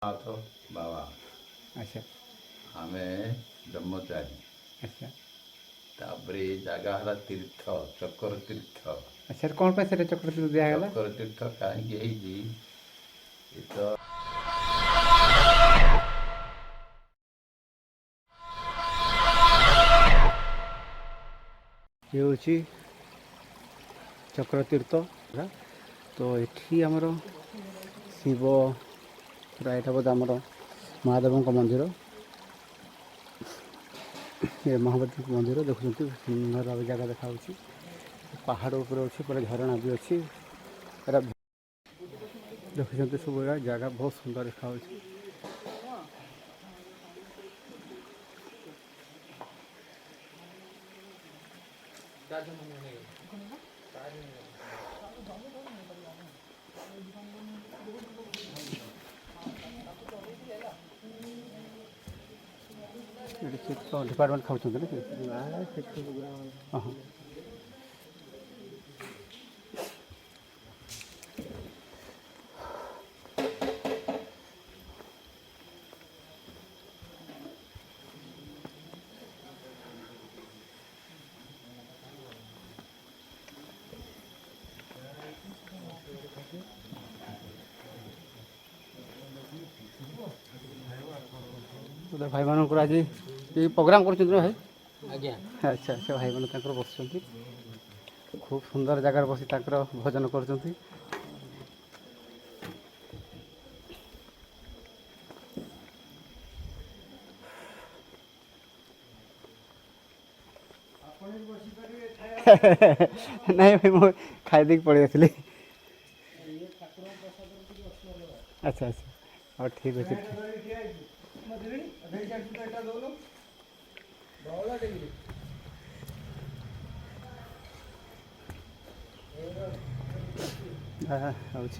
नाथ बाबा अच्छा आमे ब्रह्मचारी अच्छा तापरे जगह हला तीर्थ चक्कर तीर्थ अच्छा कौन पे सेटा चक्र दियागला चक्कर तीर्थ कहीं तो ये हूँ चक्र तीर्थ तो ये आमर शिव रायट बोधे आमर महादेव मंदिर ये महादेव मंदिर देखुं सुंदर जगह देखा पहाड़ उपर अच्छी पूरा झरणा भी अच्छी देखुं सब जगह बहुत सुंदर देखा डिपार्टमेंट खाऊँ ना हाँ भाई मान आज ये प्रोग्राम कर भाई आज्ञा अच्छा अच्छा भाई मैंने बस खूब सुंदर जगार बसी भजन कर नहीं भाई मुझे खाई देख पड़े आसली अच्छा अच्छा और ठीक अच्छे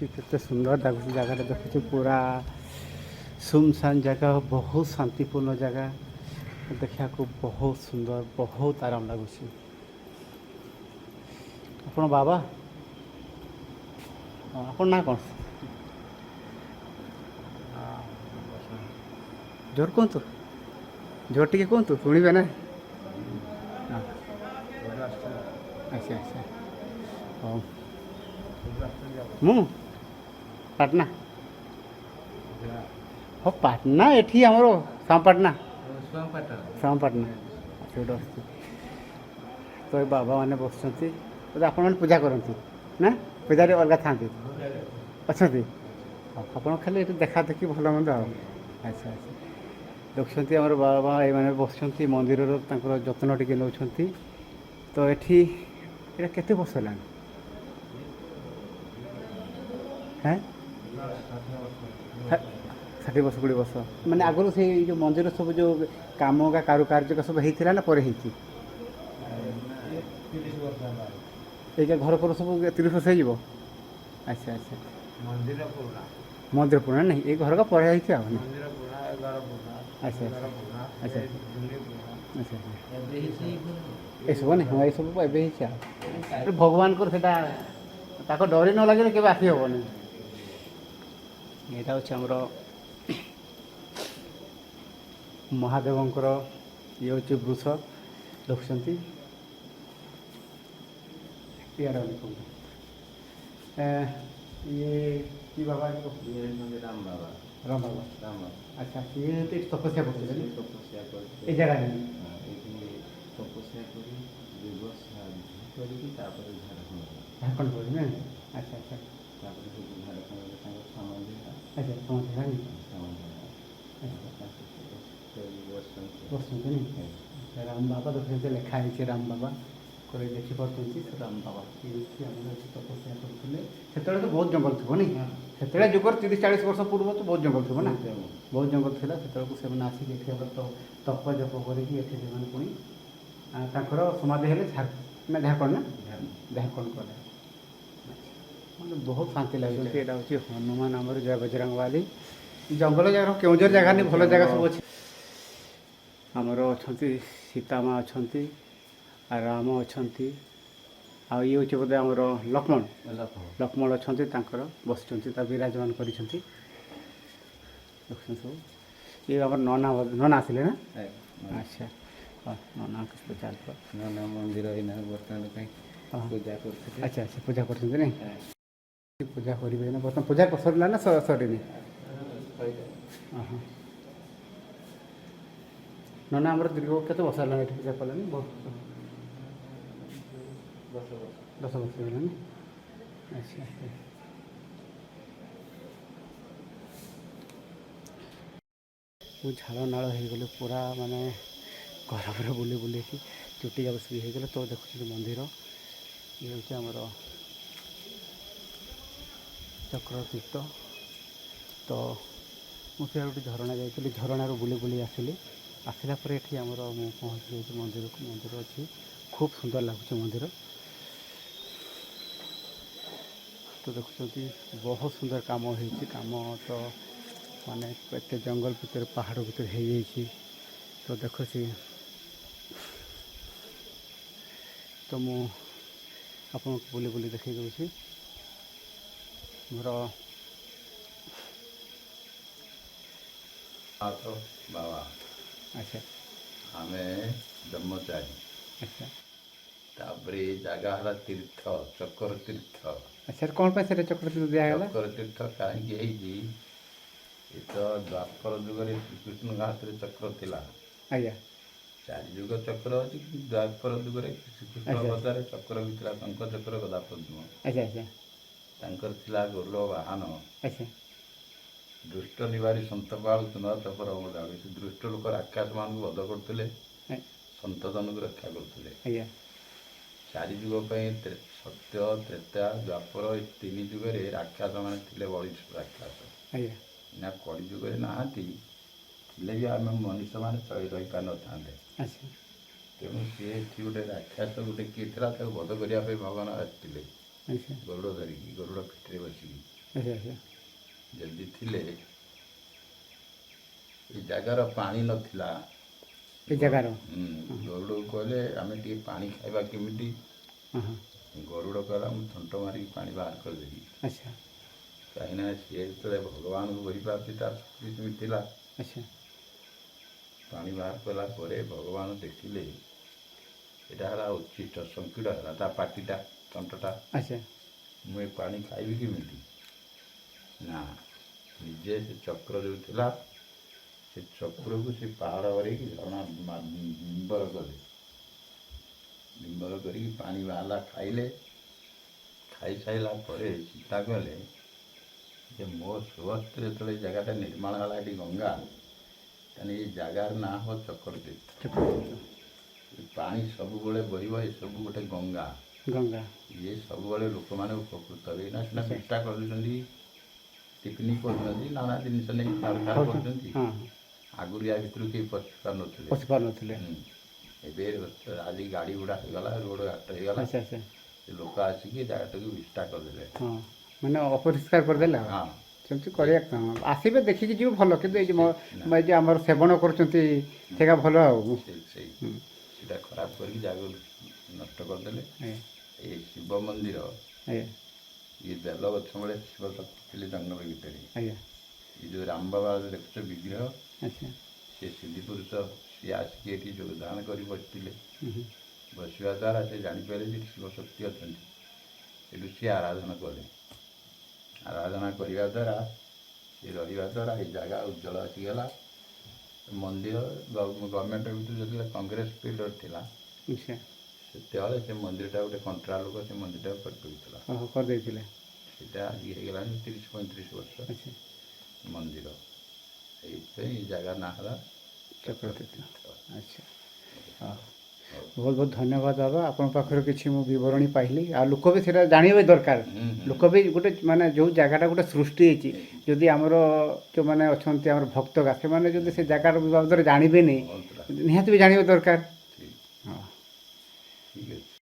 केते सुंदर जगह देखु पूरा सुनसान जगह बहुत शांतिपूर्ण जगह देखा बहुत सुंदर बहुत आराम लगुच ଆପଣ ବାବା ଆପଣ ନା କ'ଣ ଜୋର କୁହନ୍ତୁ ଜୋର ଟିକେ କୁହନ୍ତୁ ଶୁଣିବେ ନା ଆଚ୍ଛା ଆଚ୍ଛା ହଉ ମୁଁ ପାଟନା ହଁ ପାଟନା ଏଠି ଆମର ଶ୍ୟାମପାଟନା ଶ୍ୟାମପାଟନା ସେଇଠୁ ଆସୁଛି ତ ଏ ବାବା ମାନେ ବସୁଛନ୍ତି ବୋଧେ ଆପଣମାନେ ପୂଜା କରନ୍ତି ନା ପୂଜାରେ ଅଲଗା ଥାଆନ୍ତି ଅଛନ୍ତି ଆପଣ ଖାଲି ଏଠି ଦେଖା ଦେଖି ଭଲ ମନ୍ଦ ଆଉ ଆଚ୍ଛା ଆଚ୍ଛା ଦେଖୁଛନ୍ତି ଆମର ବାବା ଏମାନେ ବସୁଛନ୍ତି ମନ୍ଦିରର ତାଙ୍କର ଯତ୍ନ ଟିକେ ନେଉଛନ୍ତି ତ ଏଠି ଏଇଟା କେତେ ବର୍ଷ ହେଲାଣି হ্যাঁ 60 ବର୍ଷ 20 ବର୍ଷ ମାନେ ଆଗରୁ ସେଇ ଯେଉଁ ମନ୍ଦିର ସବୁ ଯେଉଁ କାମ କାରୁକାର୍ଯ୍ୟ ସବୁ ହେଇଥିଲା ନା ପରେ ହେଇଛି এইটা ঘর ফর সব 30 ବର୍ଷ ହେଇଯିବ ଆଚ୍ଛା ଆଚ୍ଛା ମନ୍ଦିର ପୁରୁଣା ନାହିଁ ଏଇ ଘରକା ପରେ ହେଇଛି ଆଉ ଆଚ୍ଛା ଆଚ୍ଛା ଆଚ୍ଛା ଏସବୁ ନାଇଁ ହଁ ଏସବୁ ଏବେ ହେଇଛି ଆଉ ଭଗବାନଙ୍କର ସେଇଟା ତାକୁ ଡରି ନ ଲାଗିଲେ କେବେ ଆସି ହେବନି ଏଇଟା ହେଉଛି ଆମର ମହାଦେବଙ୍କର ଇଏ ହେଉଛି ବୃଷ ଦେଖୁଛନ୍ତି ये की बाबा ये राम बाबा राम बाबा राम बाबा अच्छा ये तो तपस्या करते हैं तपस्या ये जगह है तपस्या करी व्यवसाय करी तापर झारखंड बोल ना अच्छा अच्छा तापर झारखंड सामान अच्छा समझ है बस नहीं राम बाबा देखते लिखा है राम बाबा করে ଦେଖିପାରୁଛନ୍ତି ସେ ରାମ ବାବା ଏଇଠି ଆମର ଏଠି ତପସ୍ୟା କରୁଥିଲେ ସେତେବେଳେ ତ ବହୁତ ଜଙ୍ଗଲ ଥିବ ନାଇଁ ସେତେବେଳେ ଯୁଗର 30-40 ବର୍ଷ ପୂର୍ବରୁ ତ ବହୁତ ଜଙ୍ଗଲ ଥିବ ନା ବହୁତ ଜଙ୍ଗଲ ଥିଲା ସେତେବେଳକୁ ସେମାନେ ଆସିକି ଏଠି ଆମର ତପ ଜପ କରିକି ଏଠି ସେମାନେ ପୁଣି ତାଙ୍କର ସମାଧି ହେଲେ ଝାଡ଼ଖଣ୍ଡ ନା ଝାଡ଼ଖଣ୍ଡ କଲେ ମାନେ ବହୁତ ଶାନ୍ତି ଲାଗୁଛି ଏଇଟା ହେଉଛି ହନୁମାନ ଆମର ଜୟ ବଜରଙ୍ଗବାଲି ଜଙ୍ଗଲ ଜାଗାର କେଉଁଝର ଜାଗା ନେଇ ଭଲ ଜାଗା ସବୁ ଅଛି ଆମର ଅଛନ୍ତି ସୀତା ମା ଅଛନ୍ତି राम अच्छा ଆଉ ଇଏ ହେଉଛି ବୋଧେ ଆମର ଲକ୍ଷ୍ମଣ ଅଛନ୍ତି ତାଙ୍କର ବସିଛନ୍ତି ତା ବିରାଜମାନ କରିଛନ୍ତି ଦେଖୁଛନ୍ତି ସବୁ ଇଏ ଆମର ନନା ନନା ଆସିଲେ ନା ଆଜ୍ଞା। ଆଚ୍ଛା ହଁ ନନାଙ୍କ ଚାଲ ନନା ମନ୍ଦିର ଏଇନା ବର୍ତ୍ତମାନ ପାଇଁ ହଁ ପୂଜା କରୁଥିଲେ। ଆଚ୍ଛା ଆଚ୍ଛା ପୂଜା କରୁଛନ୍ତି ନାଇଁ ପୂଜା କରିବେ ନା ବର୍ତ୍ତମାନ ପୂଜା ସରିଲା ନା ସରିନି ହଁ ନନା ଆମର ଦୀର୍ଘ କେତେ ବର୍ଷ ହେଲାଣି ଏଠି ପୂଜା କଲେଣି ବହୁତ 10 ବର୍ଷ ହେଇଗଲାଣି ଆଚ୍ଛା ମୁଁ ଝାଳ ନାଳ ହେଇଗଲି ପୁରା ମାନେ ଗରମରେ ବୁଲି ବୁଲିକି ଚୁଟି ଯାକ ସ୍ତ୍ରୀ ହେଇଗଲେ ତ ଦେଖୁଛନ୍ତି ମନ୍ଦିର ଇଏ ହେଉଛି ଆମର ଚକ୍ରତୀର୍ଥ ତ ମୁଁ ସେ ଗୋଟେ ଝରଣା ଯାଇଥିଲି ଝରଣାରୁ ବୁଲି ବୁଲି ଆସିଲି ଆସିଲା ପରେ ଏଠି ଆମର ମୁଁ ପହଞ୍ଚି ଯାଇଛି ମନ୍ଦିରକୁ ମନ୍ଦିର ଅଛି ଖୁବ୍ ସୁନ୍ଦର ଲାଗୁଛି ମନ୍ଦିର ତ ଦେଖୁଛନ୍ତି ବହୁତ ସୁନ୍ଦର କାମ ହେଇଛି କାମ ତ ମାନେ ଏତେ ଜଙ୍ଗଲ ଭିତରେ ପାହାଡ଼ ଭିତରେ ହେଇଯାଇଛି ତ ଦେଖୁଛି ତ ମୁଁ ଆପଣଙ୍କୁ ବୁଲି ବୁଲି ଦେଖାଇ ଦେଉଛି ମୋର ବାବା ଆଚ୍ଛା ଆମେ ବ୍ରହ୍ମଚାରୀ ଆଚ୍ଛା ତାପରେ ଏ ଜାଗା ହେଲା ତୀର୍ଥ ଚକ୍ର ତୀର୍ଥ। ଆଚ୍ଛା କ'ଣ ପାଇଁ ସେଟା ଚକ୍ରତୀର୍ଥ ଦିଆହେଲା ଚକ୍ର ତୀର୍ଥ କାହିଁକି ହେଇଛି ଏ ତ ଦ୍ୱାପର ଯୁଗରେ ଶ୍ରୀକୃଷ୍ଣଙ୍କ ହାତରେ ଚକ୍ର ଥିଲା। ଆଜ୍ଞା ଚାରି ଯୁଗ ଚକ୍ର ଅଛି କିନ୍ତୁ ଦ୍ୱାପର ଯୁଗରେ ଶ୍ରୀକୃଷ୍ଣ ଆଚ୍ଛା ଅବତାରରେ ଚକ୍ର ବି ଥିଲା ଟଙ୍କ ଚକ୍ର ଗଦା ପଦ୍ମ ଆଚ୍ଛା ଆଚ୍ଛା ତାଙ୍କର ଥିଲା ଗରୁଡ଼ ବାହନ ଆଚ୍ଛା ଦୃଷ୍ଟ ନିବାରୀ ସନ୍ତ ପାଳୁ ତୁନ ତପର ଅମଦାଳୁ ସେ ଦୃଷ୍ଟ ଲୋକ ରାକ୍ଷସମାନଙ୍କୁ ବଧ କରୁଥିଲେ ସନ୍ତଜନକୁ ରକ୍ଷା କରୁଥିଲେ। ଆଜ୍ଞା ଚାରି ଯୁଗ ପାଇଁ ସତ୍ୟ ତ୍ରେତା ଦ୍ୱାପର ଏ 3 ଯୁଗରେ ରାକ୍ଷସମାନେ ଥିଲେ ବଳିଷ୍ଠ ରାକ୍ଷସ ଆଜ୍ଞା ନା କଳି ଯୁଗରେ ନାହାନ୍ତି ଥିଲେ ବି ଆମେ ମଣିଷମାନେ ରହିପାରିନଥାନ୍ତେ। ଆଚ୍ଛା ତେଣୁ ସିଏ ଏଠି ଗୋଟେ ରାକ୍ଷସ ଗୋଟେ କିଏ ଥିଲା ତାକୁ ବଧ କରିବା ପାଇଁ ଭଗବାନ ଆସିଥିଲେ ଆଚ୍ଛା ଗରୁଡ଼ ଧରିକି ଗରୁଡ଼ ପିଠିରେ ବସିକି ଆଚ୍ଛା ଆଚ୍ଛା ଯଦି ଥିଲେ ଏ ଜାଗାର ପାଣି ନଥିଲା ଏ ଜାଗାର ଗରୁଡ଼କୁ କହିଲେ ଆମେ ଟିକେ ପାଣି ଖାଇବା କେମିତି ହଁ ହଁ ଗରୁଡ଼ କହିଲା ମୁଁ ଥଣ୍ଟ ମାରିକି ପାଣି ବାହାର କରିଦେବି ଆଚ୍ଛା କାହିଁକିନା ସିଏ ଯେତେବେଳେ ଭଗବାନଙ୍କୁ ବୁଝିପାରୁଛି ତାର ଶକ୍ତି ସେମିତି ଥିଲା ଆଚ୍ଛା ପାଣି ବାହାର କଲା ପରେ ଭଗବାନ ଦେଖିଲେ ଏଇଟା ହେଲା ଉଚ୍ଛିଷ୍ଟ ସଂକୀଟ ହେଲା ତା ପାଟିଟା ତଣ୍ଟଟା ଆଚ୍ଛା ମୁଁ ଏ ପାଣି ଖାଇବି କେମିତି ନା ନିଜେ ସେ ଚକ୍ର ଯେଉଁ ଥିଲା ସେ ଚକ୍ରକୁ ସେ ପାହାଡ଼ ହରେଇକି ଝରଣା ନିମ୍ବର କଲେ ନିମ୍ବର କରିକି ପାଣି ବାହାରିଲା ଖାଇଲେ ଖାଇସାରିଲା ପରେ ଚିନ୍ତା କଲେ ଯେ ମୋ ସୁହସ୍ତରେ ଯେତେବେଳେ ଏ ଜାଗାଟା ନିର୍ମାଣ ହେଲା ଏଠି ଗଙ୍ଗା ତାହେଲେ ଏ ଜାଗାର ନାଁ ହେବ ଚକ୍ରତୀର୍ଥ ପାଣି ସବୁବେଳେ ବହିବ ଏସବୁ ଗୋଟେ ଗଙ୍ଗା ଗଙ୍ଗା ଇଏ ସବୁବେଳେ ଲୋକମାନେ ଉପକୃତ ହେବେ ନା ସିନା ବିଷ୍ଠା କରୁଛନ୍ତି ପିକନିକ୍ କରୁଛନ୍ତି ନାନା ଜିନିଷ ନେଇ ଛାଡ଼ କରୁଛନ୍ତି ଆଗରୁ ୟା ଭିତରୁ କେହି ପଶି ପାରୁନଥିଲେ ଏବେ ଆଜି ଗାଡ଼ି ଗୁଡ଼ା ହେଇଗଲା ରୋଡ଼ ଘାଟ ହେଇଗଲା ଆଚ୍ଛା ଆଚ୍ଛା ସେ ଲୋକ ଆସିକି ଜାଗାଟାକୁ ବିଷ୍ଠା କରିଦେଲେ ହଁ ମାନେ ଅପରିଷ୍କାର କରିଦେଲେ ଆଉ ହଁ ସେମିତି କରିବା ଆସିବେ ଦେଖିକି ଯିବେ ଭଲ କିନ୍ତୁ ଏଇ ଯେଉଁ ନା ଏ ଯେ ଆମର ସେବନ କରୁଛନ୍ତି ସେଇଟା ଭଲ ଆଉ ସେଇଟା ଖରାପ କରିକି ଜାଗାକୁ ନଷ୍ଟ କରିଦେଲେ ଆଜ୍ଞା ଏଇ ଶିବ ମନ୍ଦିର ଆଜ୍ଞା ଇଏ ବେଲ ଗଛ ମୂଳେ ଶିବ ଶକ୍ତି ଥିଲେ ଜଙ୍ଗଲ ଭିତରେ ଆଜ୍ଞା ଏ ଯେଉଁ ରାମ ବାବା ଦେଖୁଛ ବିଗ୍ରହ ଆଚ୍ଛା ସେ ସିଦ୍ଧି ପୁରୁଷ ସିଏ ଆସିକି ଏଠି ଯୋଗଦାନ କରି ବସିଥିଲେ ବସିବା ଦ୍ୱାରା ସେ ଜାଣିପାରିଲେ ଯେ ଶିବ ଶକ୍ତି ଅଛନ୍ତି ସେଠୁ ସିଏ ଆରାଧନା କଲେ ଆରାଧନା କରିବା ଦ୍ୱାରା ସେ ରହିବା ଦ୍ୱାରା ଏ ଜାଗା ଉଜ୍ଜଳ ଆସିଗଲା ମନ୍ଦିର ଗଭର୍ଣ୍ଣମେଣ୍ଟ ଭିତରୁ ଯେତେବେଳେ କଂଗ୍ରେସ ପିରିୟଡ଼ ଥିଲା ଆଚ୍ଛା ସେତେବେଳେ ସେ ମନ୍ଦିରଟା ଗୋଟେ କଣ୍ଟ୍ରା ଲୋକ ସେ ମନ୍ଦିରଟା କରିଦେଉଥିଲା କରିଦେଇଥିଲେ ସେଇଟା ଆଜି ହେଇଗଲାଣି 30-35 ବର୍ଷ ଆଚ୍ଛା ମନ୍ଦିର ଏଇଥିପାଇଁ ଏ ଜାଗା ନାଁ ହେଲା ଚକ୍ରତୀର୍ଥ ଆଚ୍ଛା ହଁ ବହୁତ ବହୁତ ଧନ୍ୟବାଦ ବାବା ଆପଣଙ୍କ ପାଖରୁ କିଛି ମୁଁ ବିବରଣୀ ପାଇଲି ଆଉ ଲୋକ ବି ସେଇଟା ଜାଣିବା ଦରକାର ଲୋକ ବି ଗୋଟେ ମାନେ ଯେଉଁ ଜାଗାଟା ଗୋଟେ ସୃଷ୍ଟି ହେଇଛି ଯଦି ଆମର ଯେଉଁମାନେ ଅଛନ୍ତି ଆମର ଭକ୍ତଗା ସେମାନେ ଯଦି ସେ ଜାଗାର ବାବଦରେ ଜାଣିବେନି ନିହାତି ବି ଜାଣିବା ଦରକାର